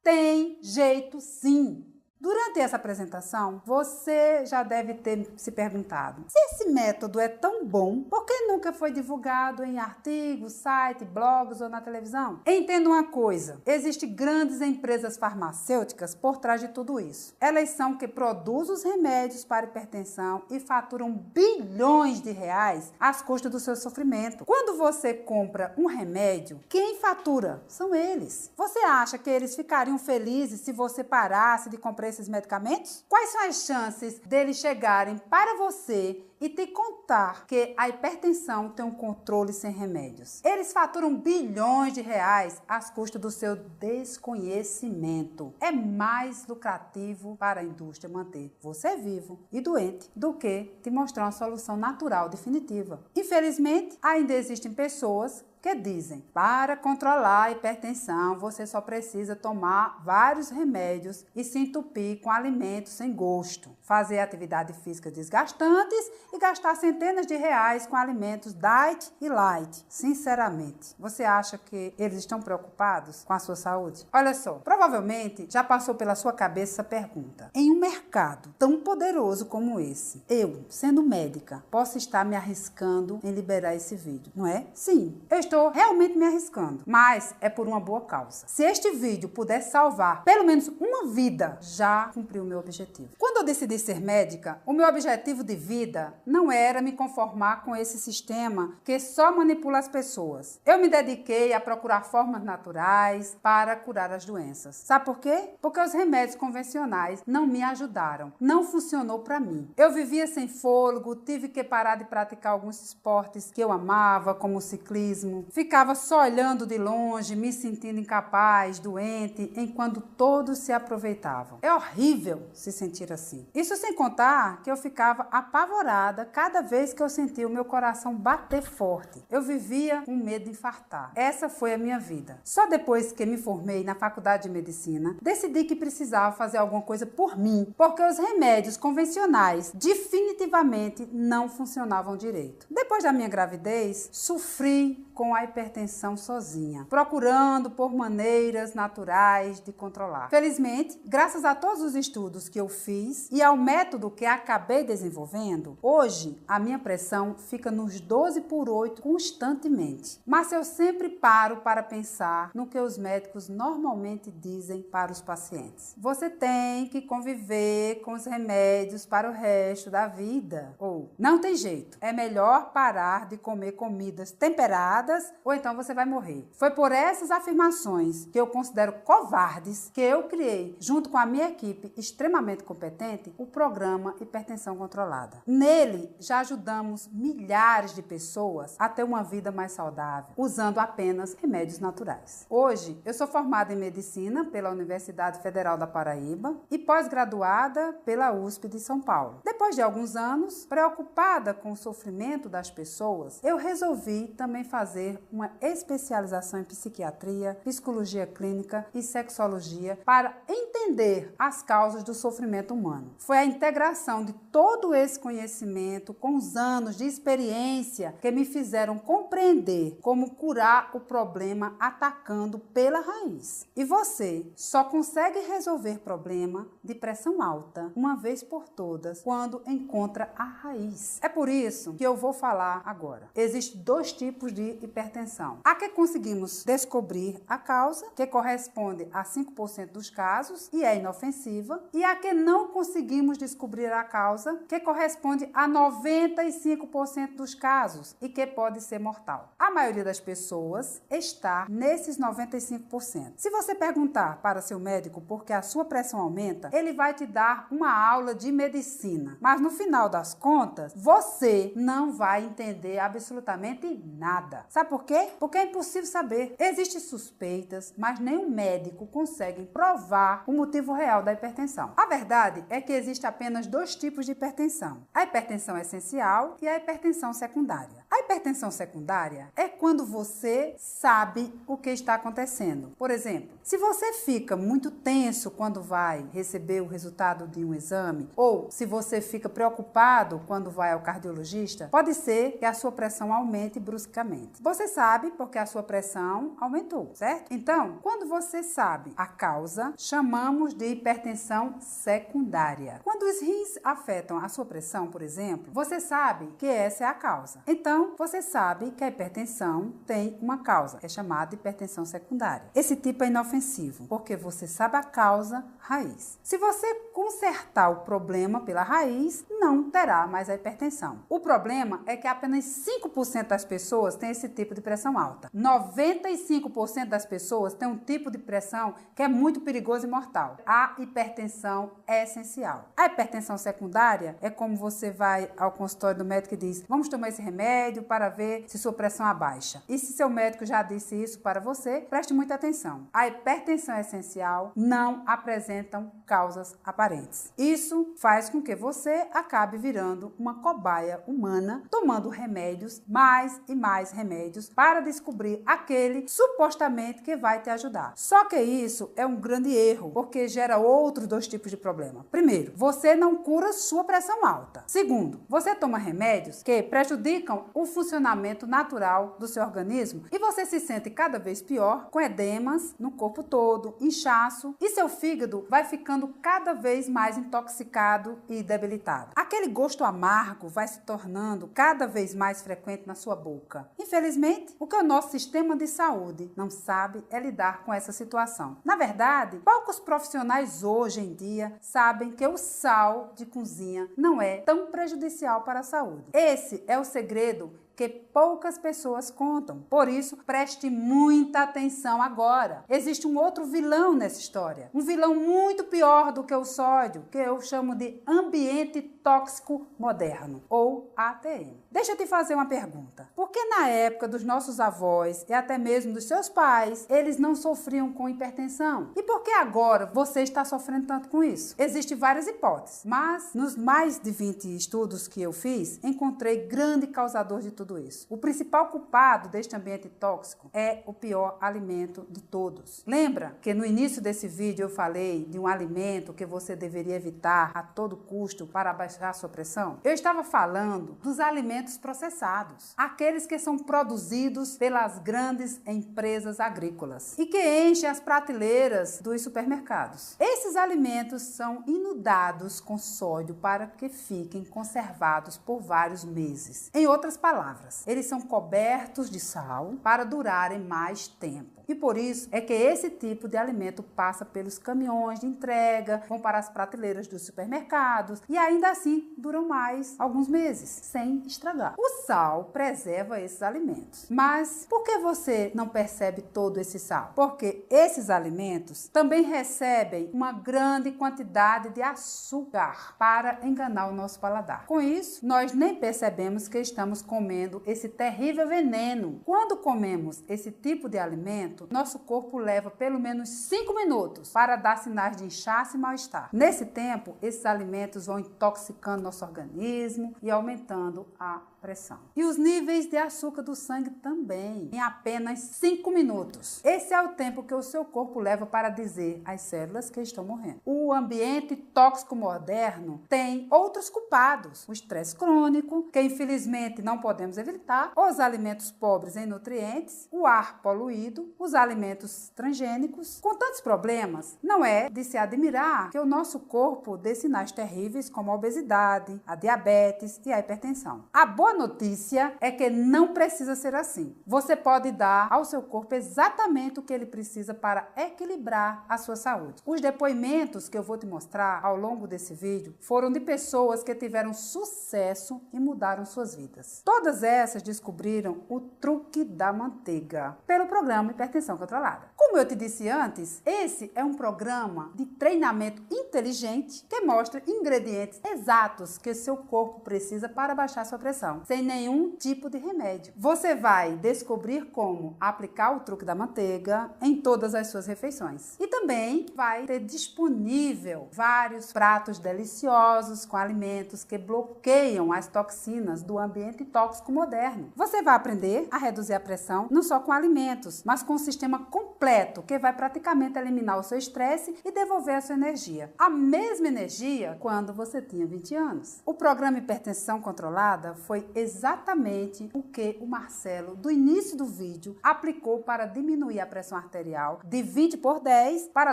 Tem jeito sim. Durante essa apresentação, você já deve ter se perguntado: se esse método é tão bom, por que nunca foi divulgado em artigos, sites, blogs ou na televisão? Entenda uma coisa: existem grandes empresas farmacêuticas por trás de tudo isso. Elas são que produzem os remédios para hipertensão e faturam bilhões de reais às custas do seu sofrimento. Quando você compra um remédio, quem fatura? São eles. Você acha que eles ficariam felizes se você parasse de comprar esses medicamentos? Quais são as chances deles chegarem para você e te contar que a hipertensão tem um controle sem remédios? Eles faturam bilhões de reais às custas do seu desconhecimento. É mais lucrativo para a indústria manter você vivo e doente do que te mostrar uma solução natural definitiva. Infelizmente, ainda existem pessoas que dizem: para controlar a hipertensão, você só precisa tomar vários remédios e se entupir com alimentos sem gosto, fazer atividades físicas desgastantes e gastar centenas de reais com alimentos diet e light. Sinceramente, você acha que eles estão preocupados com a sua saúde? Olha só, provavelmente já passou pela sua cabeça essa pergunta: em um mercado tão poderoso como esse, eu, sendo médica, posso estar me arriscando em liberar esse vídeo, não é? Sim, eu estou realmente me arriscando, mas é por uma boa causa. Se este vídeo puder salvar pelo menos uma vida, já cumpriu o meu objetivo. Quando eu decidi ser médica, o meu objetivo de vida não era me conformar com esse sistema que só manipula as pessoas. Eu me dediquei a procurar formas naturais para curar as doenças. Sabe por quê? Porque os remédios convencionais não me ajudaram. Não funcionou para mim. Eu vivia sem fôlego, tive que parar de praticar alguns esportes que eu amava, como o ciclismo. Ficava só olhando de longe, me sentindo incapaz, doente, enquanto todos se aproveitavam. É horrível se sentir assim. Isso sem contar que eu ficava apavorada cada vez que eu sentia o meu coração bater forte. Eu vivia com medo de infartar. Essa foi a minha vida. Só depois que me formei na faculdade de medicina, decidi que precisava fazer alguma coisa por mim, porque os remédios convencionais definitivamente não funcionavam direito. Depois da minha gravidez, sofri com a hipertensão sozinha, procurando por maneiras naturais de controlar. Felizmente, graças a todos os estudos que eu fiz e ao método que acabei desenvolvendo, hoje a minha pressão fica nos 12/8 constantemente. Mas eu sempre paro para pensar no que os médicos normalmente dizem para os pacientes: você tem que conviver com os remédios para o resto da vida. vida, ou não tem jeito, é melhor parar de comer comidas temperadas ou então você vai morrer. Foi por essas afirmações que eu considero covardes que eu criei, junto com a minha equipe extremamente competente, o programa Hipertensão Controlada. Nele, já ajudamos milhares de pessoas a ter uma vida mais saudável, usando apenas remédios naturais. Hoje, eu sou formada em Medicina pela Universidade Federal da Paraíba e pós-graduada pela USP de São Paulo. Depois de alguns anos, preocupada com o sofrimento das pessoas, eu resolvi também fazer uma especialização em psiquiatria, psicologia clínica e sexologia para entender as causas do sofrimento humano. Foi a integração de todo esse conhecimento com os anos de experiência que me fizeram compreender como curar o problema atacando pela raiz. E você só consegue resolver problema de pressão alta uma vez por todas quando encontra a raiz. É por isso que eu vou falar agora. Existem dois tipos de hipertensão. A que conseguimos descobrir a causa, que corresponde a 5% dos casos e é inofensiva, e a que não conseguimos descobrir a causa, que corresponde a 95% dos casos e que pode ser mortal. A maioria das pessoas está nesses 95%. Se você perguntar para seu médico por que a sua pressão aumenta, ele vai te dar uma aula de medicina. Mas no final das contas, você não vai entender absolutamente nada. Sabe por quê? Porque é impossível saber. Existem suspeitas, mas nenhum médico consegue provar o motivo real da hipertensão. A verdade é que existe apenas dois tipos de hipertensão: a hipertensão essencial e a hipertensão secundária. A hipertensão secundária é quando você sabe o que está acontecendo. Por exemplo, se você fica muito tenso quando vai receber o resultado de um exame, ou se você fica preocupado quando vai ao cardiologista, pode ser que a sua pressão aumente bruscamente. Você sabe porque a sua pressão aumentou, certo? Então, quando você sabe a causa, chamamos de hipertensão secundária. Quando os rins afetam a sua pressão, por exemplo, você sabe que essa é a causa. Então, você sabe que a hipertensão tem uma causa, é chamada de hipertensão secundária. Esse tipo é inofensivo, porque você sabe a causa raiz. Se você consertar o problema pela raiz, não terá mais a hipertensão. O problema é que apenas 5% das pessoas têm esse tipo de pressão alta. 95% das pessoas têm um tipo de pressão que é muito perigoso e mortal. A hipertensão é essencial. A hipertensão secundária é como você vai ao consultório do médico e diz: vamos tomar esse remédio para ver se sua pressão abaixa. E se seu médico já disse isso para você, preste muita atenção. A hipertensão essencial não apresentam causas aparentes. Isso faz com que você acabe virando uma cobaia humana, tomando remédios, mais e mais remédios, para descobrir aquele supostamente que vai te ajudar. Só que isso é um grande erro, porque gera outros dois tipos de problema. Primeiro, você não cura sua pressão alta. Segundo, você toma remédios que prejudicam o funcionamento natural do seu organismo e você se sente cada vez pior, com edemas no corpo todo, inchaço, e seu fígado vai ficando cada vez mais intoxicado e debilitado. Aquele gosto amargo vai se tornando cada vez mais frequente na sua boca. Infelizmente, o que o nosso sistema de saúde não sabe é lidar com essa situação. Na verdade, poucos profissionais hoje em dia sabem que o sal de cozinha não é tão prejudicial para a saúde. Esse é o segredo que poucas pessoas contam. Por isso, preste muita atenção agora. Existe um outro vilão nessa história. Um vilão muito pior do que o sódio, que eu chamo de ambiente tóxico moderno, ou ATM. Deixa eu te fazer uma pergunta. Por que na época dos nossos avós e até mesmo dos seus pais, eles não sofriam com hipertensão? E por que agora você está sofrendo tanto com isso? Existem várias hipóteses, mas nos mais de 20 estudos que eu fiz, encontrei grande causador de tudo isso. O principal culpado deste ambiente tóxico é o pior alimento de todos. Lembra que no início desse vídeo eu falei de um alimento que você deveria evitar a todo custo para abaixar a sua pressão? Eu estava falando dos alimentos processados, aqueles que são produzidos pelas grandes empresas agrícolas e que enchem as prateleiras dos supermercados. Esses alimentos são inocentes inundados com sódio para que fiquem conservados por vários meses. Em outras palavras, eles são cobertos de sal para durarem mais tempo. E por isso é que esse tipo de alimento passa pelos caminhões de entrega, vão para as prateleiras dos supermercados e ainda assim duram mais alguns meses, sem estragar. O sal preserva esses alimentos. Mas por que você não percebe todo esse sal? Porque esses alimentos também recebem uma grande quantidade de açúcar para enganar o nosso paladar. Com isso, nós nem percebemos que estamos comendo esse terrível veneno. Quando comemos esse tipo de alimento, nosso corpo leva pelo menos 5 minutos para dar sinais de inchaço e mal-estar. Nesse tempo, esses alimentos vão intoxicando nosso organismo e aumentando a pressão. E os níveis de açúcar do sangue também, em apenas 5 minutos. Esse é o tempo que o seu corpo leva para dizer às células que estão morrendo. O ambiente tóxico moderno tem outros culpados. O estresse crônico, que infelizmente não podemos evitar, os alimentos pobres em nutrientes, o ar poluído, os alimentos transgênicos. Com tantos problemas, não é de se admirar que o nosso corpo dê sinais terríveis como a obesidade, a diabetes e a hipertensão. A boa notícia é que não precisa ser assim. Você pode dar ao seu corpo exatamente o que ele precisa para equilibrar a sua saúde. Os depoimentos que eu vou te mostrar ao longo desse vídeo foram de pessoas que tiveram sucesso e mudaram suas vidas. Todas essas descobriram o truque da manteiga pelo programa Hipertensão Controlada. Como eu te disse antes, esse é um programa de treinamento inteligente que mostra ingredientes exatos que seu corpo precisa para baixar sua pressão, sem nenhum tipo de remédio. Você vai descobrir como aplicar o truque da manteiga em todas as suas refeições. E também vai ter disponível vários pratos deliciosos com alimentos que bloqueiam as toxinas do ambiente tóxico moderno. Você vai aprender a reduzir a pressão não só com alimentos, mas com um sistema completo que vai praticamente eliminar o seu estresse e devolver a sua energia. A mesma energia quando você tinha 20 anos. O programa Hipertensão Controlada foi exatamente o que o Marcelo, do início do vídeo, aplicou para diminuir a pressão arterial de 20/10 para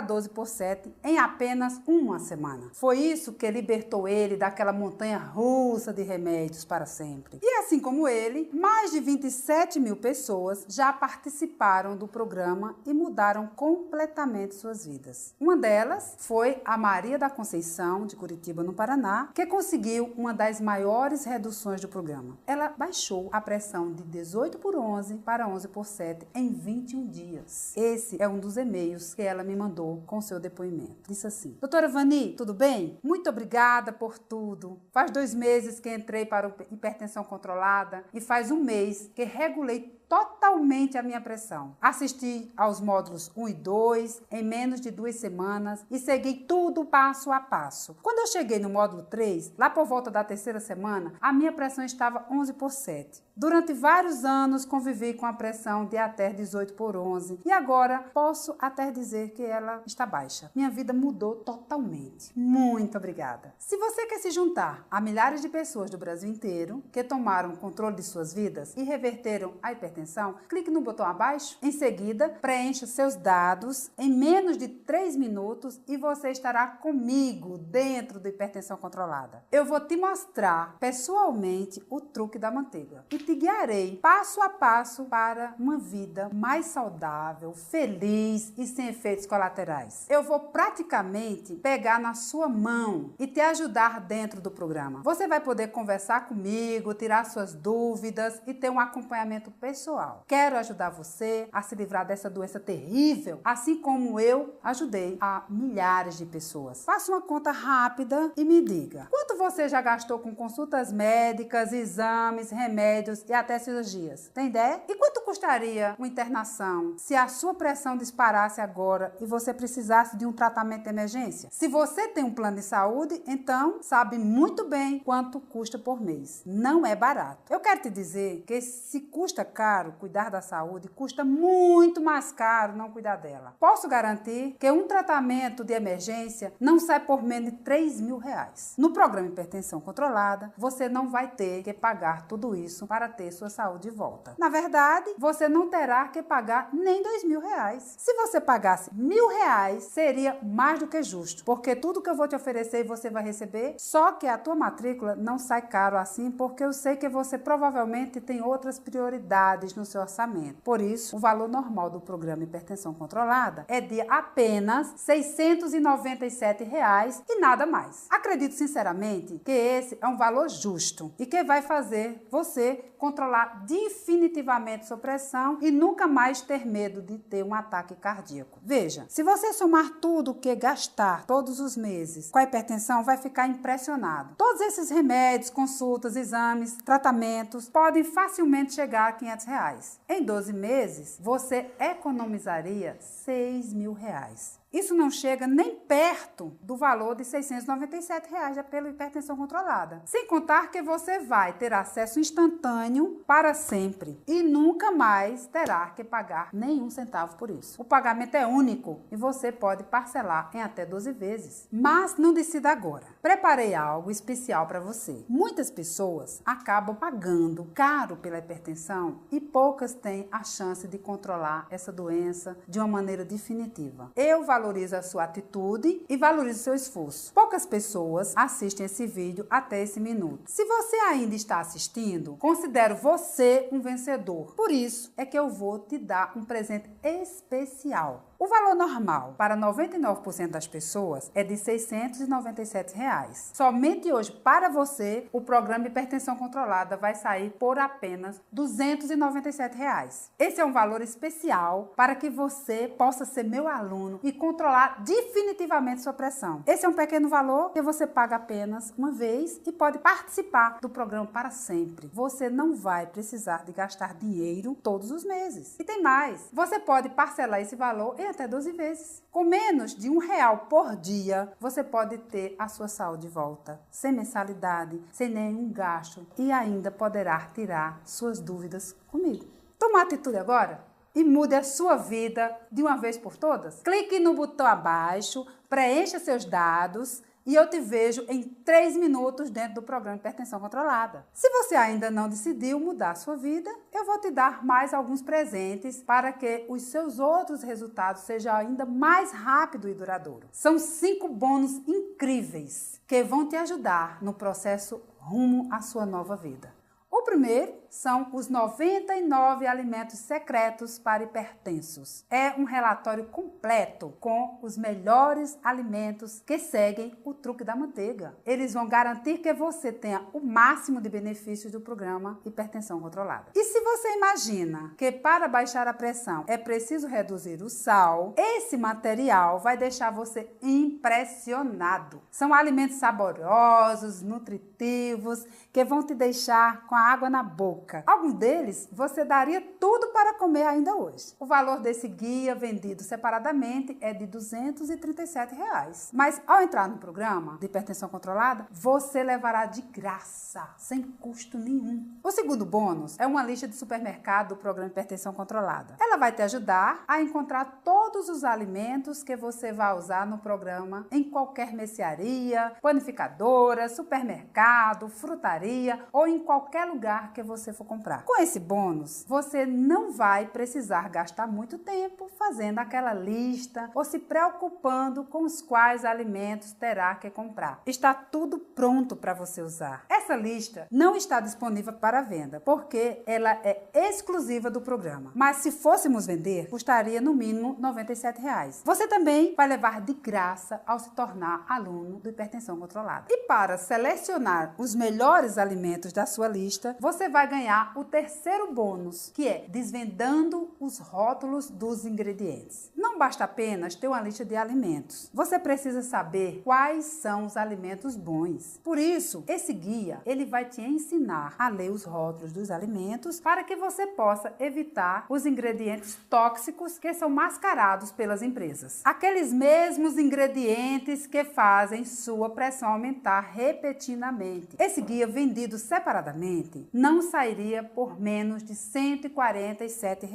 12/7 em apenas uma semana. Foi isso que libertou ele daquela montanha russa de remédios para sempre. E assim como ele, mais de 27 mil pessoas já participaram do programa e mudaram completamente suas vidas. Uma delas foi a Maria da Conceição, de Curitiba, no Paraná, que conseguiu uma das maiores reduções do programa. Ela baixou a pressão de 18/11 para 11/7 em 21 dias. Esse é um dos e-mails que ela me mandou com seu depoimento. Disse assim: Doutora Vani, tudo bem? Muito obrigada por tudo. Faz 2 meses que entrei para o Hipertensão Controlada e faz 1 mês que regulei totalmente a minha pressão. Assisti aos módulos 1 e 2 em menos de 2 semanas e segui tudo passo a passo. Quando eu cheguei no módulo 3, lá por volta da 3ª semana, a minha pressão estava 11/7. Durante vários anos convivi com a pressão de até 18/11 e agora posso até dizer que ela está baixa. Minha vida mudou totalmente. Muito obrigada. Se você quer se juntar a milhares de pessoas do Brasil inteiro que tomaram controle de suas vidas e reverteram a hipertensão, clique no botão abaixo. Em seguida, preencha seus dados em menos de 3 minutos e você estará comigo dentro do Hipertensão Controlada. Eu vou te mostrar pessoalmente o truque da manteiga e te guiarei passo a passo para uma vida mais saudável, feliz e sem efeitos colaterais. Eu vou praticamente pegar na sua mão e te ajudar dentro do programa. Você vai poder conversar comigo, tirar suas dúvidas e ter um acompanhamento pessoal. Quero ajudar você a se livrar dessa doença terrível, assim como eu ajudei a milhares de pessoas. Faça uma conta rápida e me diga: quanto você já gastou com consultas médicas, exames, remédios e até cirurgias? Tem ideia? E quanto custaria uma internação se a sua pressão disparasse agora e você precisasse de um tratamento de emergência? Se você tem um plano de saúde, então sabe muito bem quanto custa por mês. Não é barato. Eu quero te dizer que se custa caro, caro cuidar da saúde, custa muito mais caro não cuidar dela. Posso garantir que um tratamento de emergência não sai por menos de R$3.000. No programa Hipertensão Controlada, você não vai ter que pagar tudo isso para ter sua saúde de volta. Na verdade, você não terá que pagar nem R$2.000. Se você pagasse R$1.000, seria mais do que justo, porque tudo que eu vou te oferecer você vai receber, só que a tua matrícula não sai caro assim, porque eu sei que você provavelmente tem outras prioridades no seu orçamento. Por isso, o valor normal do programa Hipertensão Controlada é de apenas R$697 e nada mais. Acredito sinceramente que esse é um valor justo e que vai fazer você controlar definitivamente sua pressão e nunca mais ter medo de ter um ataque cardíaco. Veja, se você somar tudo o que gastar todos os meses com a hipertensão, vai ficar impressionado. Todos esses remédios, consultas, exames, tratamentos podem facilmente chegar a R$500. Em 12 meses, você economizaria R$6.000. Isso não chega nem perto do valor de R$697 pela hipertensão controlada. Sem contar que você vai ter acesso instantâneo para sempre e nunca mais terá que pagar nenhum centavo por isso. O pagamento é único e você pode parcelar em até 12 vezes. Mas não decida agora. Preparei algo especial para você. Muitas pessoas acabam pagando caro pela hipertensão e poucas têm a chance de controlar essa doença de uma maneira definitiva. Eu valorizo a sua atitude e valorizo o seu esforço. Poucas pessoas assistem esse vídeo até esse minuto. Se você ainda está assistindo, considero você um vencedor. Por isso é que eu vou te dar um presente especial. O valor normal para 99% das pessoas é de R$697. Somente hoje, para você, o programa Hipertensão Controlada vai sair por apenas R$297. Esse é um valor especial para que você possa ser meu aluno e controlar definitivamente sua pressão. Esse é um pequeno valor que você paga apenas uma vez e pode participar do programa para sempre. Você não vai precisar de gastar dinheiro todos os meses. E tem mais, você pode parcelar esse valor em até 12 vezes. Com menos de R$1 por dia, você pode ter a sua saúde de volta, sem mensalidade, sem nenhum gasto e ainda poderá tirar suas dúvidas comigo. Toma atitude agora e mude a sua vida de uma vez por todas. Clique no botão abaixo, preencha seus dados e eu te vejo em 3 minutos dentro do programa Hipertensão Controlada. Se você ainda não decidiu mudar a sua vida, eu vou te dar mais alguns presentes para que os seus outros resultados sejam ainda mais rápido e duradouro. São 5 bônus incríveis que vão te ajudar no processo rumo à sua nova vida. O primeiro são os 99 alimentos secretos para hipertensos. É um relatório completo com os melhores alimentos que seguem o truque da manteiga. Eles vão garantir que você tenha o máximo de benefícios do programa Hipertensão Controlada. E se você imagina que para baixar a pressão é preciso reduzir o sal, esse material vai deixar você impressionado. São alimentos saborosos, nutritivos, que vão te deixar com a água na boca. Alguns deles você daria tudo para comer ainda hoje. O valor desse guia vendido separadamente é de R$237. Mas ao entrar no programa de hipertensão controlada, você levará de graça, sem custo nenhum. O segundo bônus é uma lista de supermercado do programa Hipertensão Controlada. Ela vai te ajudar a encontrar todos os alimentos que você vai usar no programa em qualquer mercearia, panificadora, supermercado, frutaria ou em qualquer lugar que você for comprar. Com esse bônus, você não vai precisar gastar muito tempo fazendo aquela lista ou se preocupando com os quais alimentos terá que comprar. Está tudo pronto para você usar. Essa lista não está disponível para venda, porque ela é exclusiva do programa. Mas se fôssemos vender, custaria no mínimo R$97. Você também vai levar de graça ao se tornar aluno do Hipertensão Controlada. E para selecionar os melhores alimentos da sua lista, você vai ganhar o terceiro bônus, que é desvendando os rótulos dos ingredientes. Não basta apenas ter uma lista de alimentos. Você precisa saber quais são os alimentos bons. Por isso, esse guia, ele vai te ensinar a ler os rótulos dos alimentos para que você possa evitar os ingredientes tóxicos que são mascarados pelas empresas. Aqueles mesmos ingredientes que fazem sua pressão aumentar repetidamente. Esse guia vem vendido separadamente, não sairia por menos de R$ 147.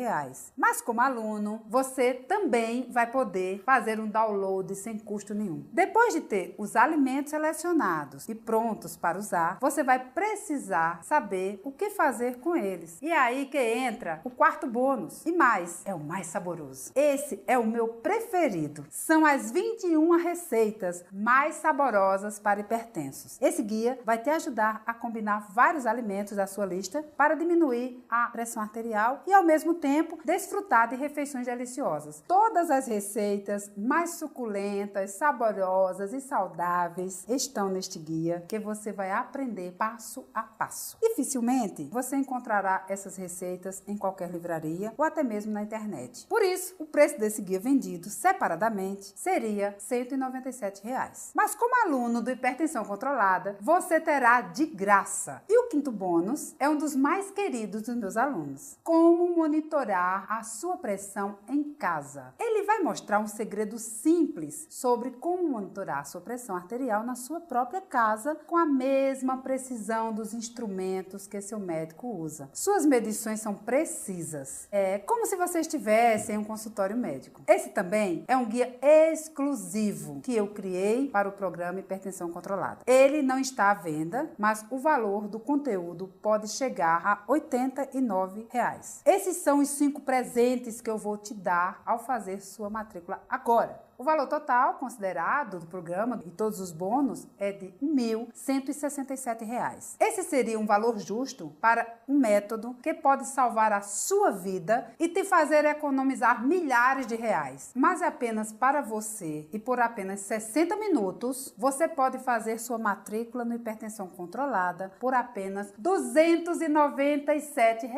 Mas como aluno, você também vai poder fazer um download sem custo nenhum. Depois de ter os alimentos selecionados e prontos para usar, você vai precisar saber o que fazer com eles. E é aí que entra o quarto bônus. E mais, é o mais saboroso. Esse é o meu preferido. São as 21 receitas mais saborosas para hipertensos. Esse guia vai te ajudar a combinar vários alimentos da sua lista para diminuir a pressão arterial e, ao mesmo tempo, desfrutar de refeições deliciosas. Todas as receitas mais suculentas, saborosas e saudáveis estão neste guia que você vai aprender passo a passo. Dificilmente você encontrará essas receitas em qualquer livraria ou até mesmo na internet. Por isso, o preço desse guia vendido separadamente seria R$ 197. Mas como aluno do Hipertensão Controlada, você terá de graça. E o quinto bônus é um dos mais queridos dos meus alunos. Como monitorar a sua pressão em casa. Ele vai mostrar um segredo simples sobre como monitorar a sua pressão arterial na sua própria casa com a mesma precisão dos instrumentos que seu médico usa. Suas medições são precisas. É como se você estivesse em um consultório médico. Esse também é um guia exclusivo que eu criei para o programa Hipertensão Controlada. Ele não está à venda, mas o valor do conteúdo pode chegar a R$ 89. Esses são os 5 presentes que eu vou te dar ao fazer sua matrícula agora. O valor total considerado do programa e todos os bônus é de R$ 1.167. Esse seria um valor justo para um método que pode salvar a sua vida e te fazer economizar milhares de reais. Mas é apenas para você e por apenas 60 minutos você pode fazer sua matrícula no Hipertensão Controlada por apenas R$ 297.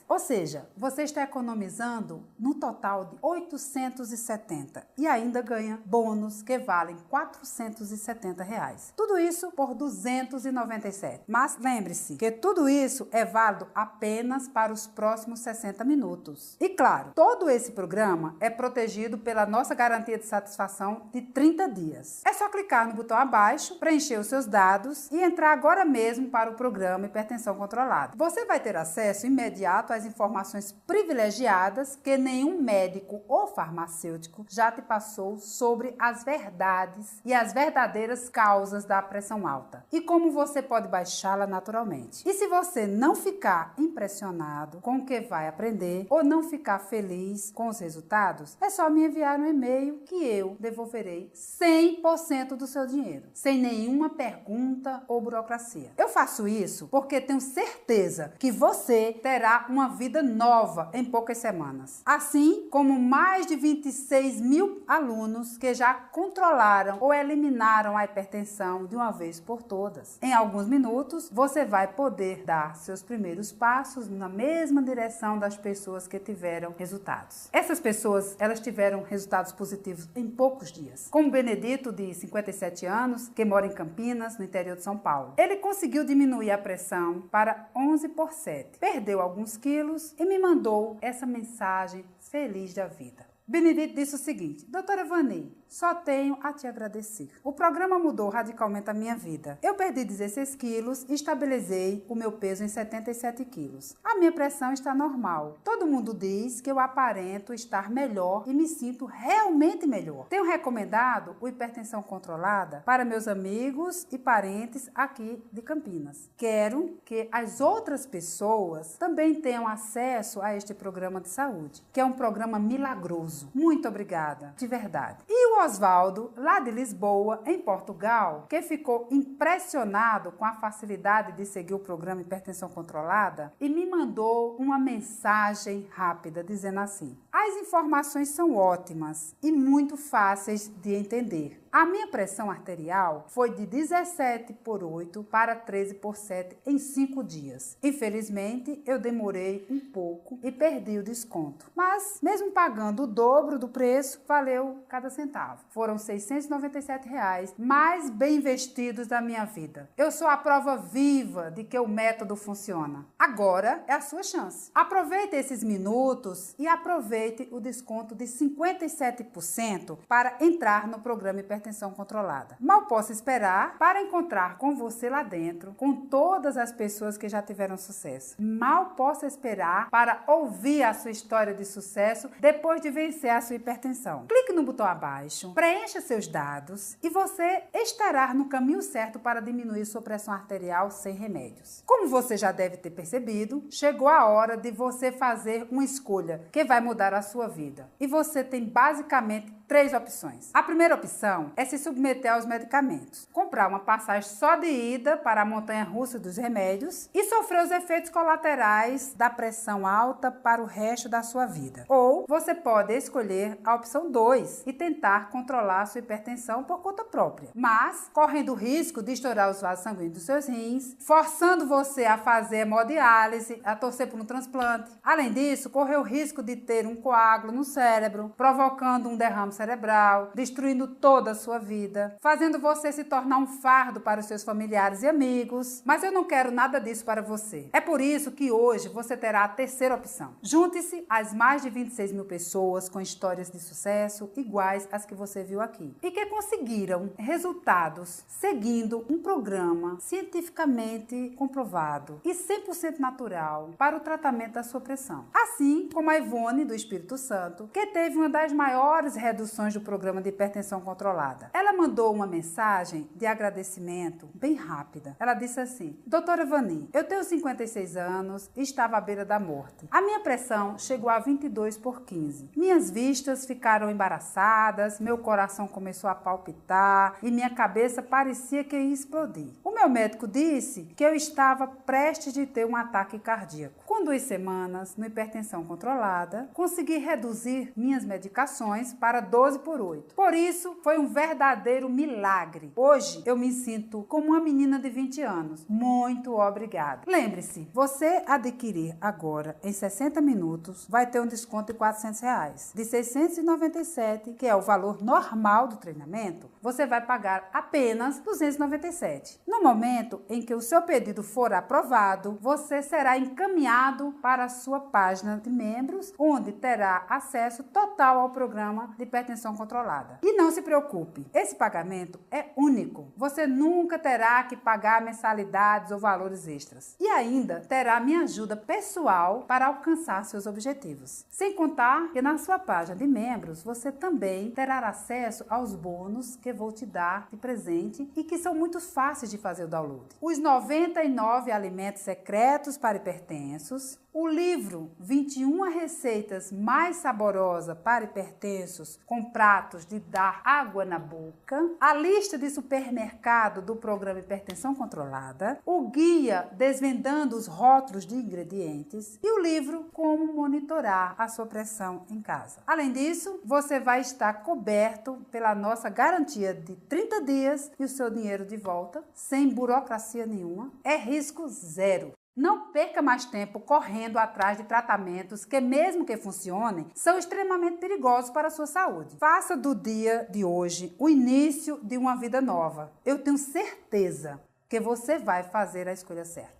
Ou seja, você está economizando no total de 870 e ainda ganha bônus que valem R$ 470. Tudo isso por 297. Mas lembre-se que tudo isso é válido apenas para os próximos 60 minutos. E claro, todo esse programa é protegido pela nossa garantia de satisfação de 30 dias. É só clicar no botão abaixo, preencher os seus dados e entrar agora mesmo para o programa Hipertensão Controlada. Você vai ter acesso imediato às informações privilegiadas que nenhum médico ou farmacêutico já te passou sobre as verdades e as verdadeiras causas da pressão alta e como você pode baixá-la naturalmente. E se você não ficar impressionado com o que vai aprender ou não ficar feliz com os resultados, é só me enviar um e-mail que eu devolverei 100% do seu dinheiro, sem nenhuma pergunta ou burocracia. Eu faço isso porque tenho certeza que você terá uma vida nova em poucas semanas. Assim como mais de 26 mil alunos que já controlaram ou eliminaram a hipertensão de uma vez por todas. Em alguns minutos, você vai poder dar seus primeiros passos na mesma direção das pessoas que tiveram resultados. Essas pessoas, elas tiveram resultados positivos em poucos dias. Como Benedito, de 57 anos, que mora em Campinas, no interior de São Paulo. Ele conseguiu diminuir a pressão para 11/7, perdeu alguns quilos e me mandou essa mensagem feliz da vida. Benedito disse o seguinte: doutora Vani, só tenho a te agradecer. O programa mudou radicalmente a minha vida. Eu perdi 16 quilos e estabilizei o meu peso em 77 quilos. A minha pressão está normal. Todo mundo diz que eu aparento estar melhor e me sinto realmente melhor. Tenho recomendado o Hipertensão Controlada para meus amigos e parentes aqui de Campinas. Quero que as outras pessoas também tenham acesso a este programa de saúde, que é um programa milagroso. Muito obrigada, de verdade. E o Oswaldo, lá de Lisboa, em Portugal, que ficou impressionado com a facilidade de seguir o programa Hipertensão Controlada e me mandou uma mensagem rápida dizendo assim: as informações são ótimas e muito fáceis de entender. A minha pressão arterial foi de 17/8 para 13/7 em 5 dias. Infelizmente, eu demorei um pouco e perdi o desconto. Mas, mesmo pagando o dobro do preço, valeu cada centavo. Foram R$ 697 mais bem investidos da minha vida. Eu sou a prova viva de que o método funciona. Agora é a sua chance. Aproveite esses minutos e aproveite o desconto de 57% para entrar no programa Hipertensão hipertensão controlada. Mal posso esperar para encontrar com você lá dentro, com todas as pessoas que já tiveram sucesso. Mal posso esperar para ouvir a sua história de sucesso depois de vencer a sua hipertensão. Clique no botão abaixo, preencha seus dados e você estará no caminho certo para diminuir sua pressão arterial sem remédios. Como você já deve ter percebido, chegou a hora de você fazer uma escolha que vai mudar a sua vida. E você tem basicamente 3 opções. A primeira opção é se submeter aos medicamentos, comprar uma passagem só de ida para a montanha-russa dos remédios e sofrer os efeitos colaterais da pressão alta para o resto da sua vida. Ou você pode escolher a opção 2 e tentar controlar a sua hipertensão por conta própria, mas correndo o risco de estourar os vasos sanguíneos dos seus rins, forçando você a fazer hemodiálise, a torcer por um transplante. Além disso, correr o risco de ter um coágulo no cérebro, provocando um derrame cerebral, destruindo toda a sua vida, fazendo você se tornar um fardo para os seus familiares e amigos. Mas eu não quero nada disso para você. É por isso que hoje você terá a terceira opção. Junte-se às mais de 26 mil pessoas com histórias de sucesso iguais às que você viu aqui e que conseguiram resultados seguindo um programa cientificamente comprovado e 100% natural para o tratamento da sua pressão. Assim como a Ivone do Espírito Santo, que teve uma das maiores reduções do programa de hipertensão controlada. Ela mandou uma mensagem de agradecimento bem rápida. Ela disse assim: Doutora Vani, eu tenho 56 anos e estava à beira da morte. A minha pressão chegou a 22/15. Minhas vistas ficaram embaraçadas, meu coração começou a palpitar e minha cabeça parecia que ia explodir. O meu médico disse que eu estava prestes de ter um ataque cardíaco. Com 2 semanas no hipertensão controlada, consegui reduzir minhas medicações para 12/8. Por isso, foi um verdadeiro milagre. Hoje, eu me sinto como uma menina de 20 anos. Muito obrigada. Lembre-se, você adquirir agora em 60 minutos, vai ter um desconto de R$400. De 697, que é o valor normal do treinamento, você vai pagar apenas 297. No momento em que o seu pedido for aprovado, você será encaminhado para a sua página de membros, onde terá acesso total ao programa de hipertensão controlada. E não se preocupe, esse pagamento é único. Você nunca terá que pagar mensalidades ou valores extras. E ainda terá minha ajuda pessoal para alcançar seus objetivos. Sem contar que na sua página de membros, você também terá acesso aos bônus que vou te dar de presente e que são muito fáceis de fazer o download. Os 99 alimentos secretos para hipertensos, o livro 21 receitas mais saborosas para hipertensos com pratos de dar água na boca, a lista de supermercado do programa Hipertensão Controlada, o guia desvendando os rótulos de ingredientes e o livro Como monitorar a sua pressão em casa. Além disso, você vai estar coberto pela nossa garantia de 30 dias e o seu dinheiro de volta, sem burocracia nenhuma, é risco zero. Não perca mais tempo correndo atrás de tratamentos que, mesmo que funcionem, são extremamente perigosos para a sua saúde. Faça do dia de hoje o início de uma vida nova. Eu tenho certeza que você vai fazer a escolha certa.